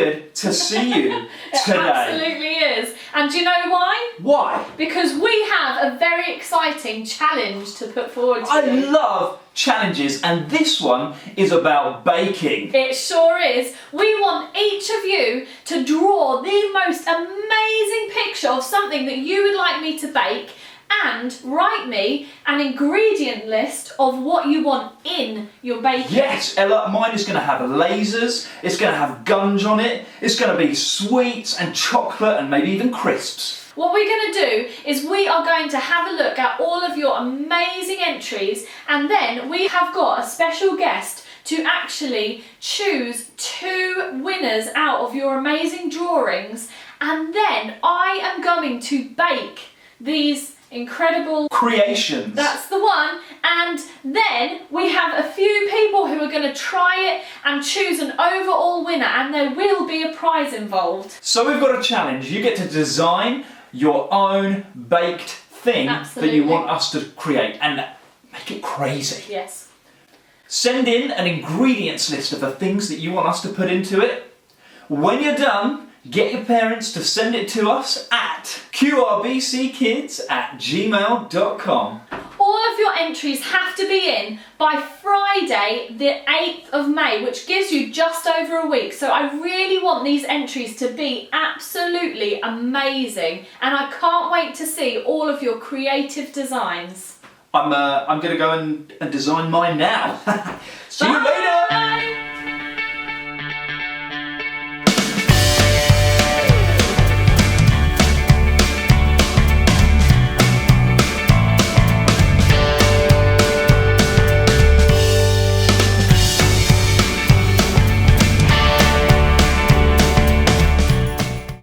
good to see you today. It absolutely is. And do you know why? Why? Because we have a very exciting challenge to put forward to I you. love challenges, and this one is about baking. It sure is. We want each of you to draw the most amazing picture of something that you would like me to bake, and write me an ingredient list of what you want in your baking. Yes, Ella, mine is going to have lasers, it's going to have guns on it, it's going to be sweets and chocolate and maybe even crisps. What we're going to do is we are going to have a look at all of your amazing entries, and then we have got a special guest to actually choose 2 winners out of your amazing drawings, and then I am going to bake these incredible Creations. That's the one. And then we have a few people who are going to try it and choose an overall winner, and there will be a prize involved. So we've got a challenge. You get to design your own baked thing that you want us to create and make it crazy. Yes. Send in an ingredients list of the things that you want us to put into it. When you're done, get your parents to send it to us at QRBCkids@gmail.com. All of your entries have to be in by Friday the 8th of May, which gives you just over a week. So I really want these entries to be absolutely amazing, and I can't wait to see all of your creative designs. I'm going to go and design mine now. See you later!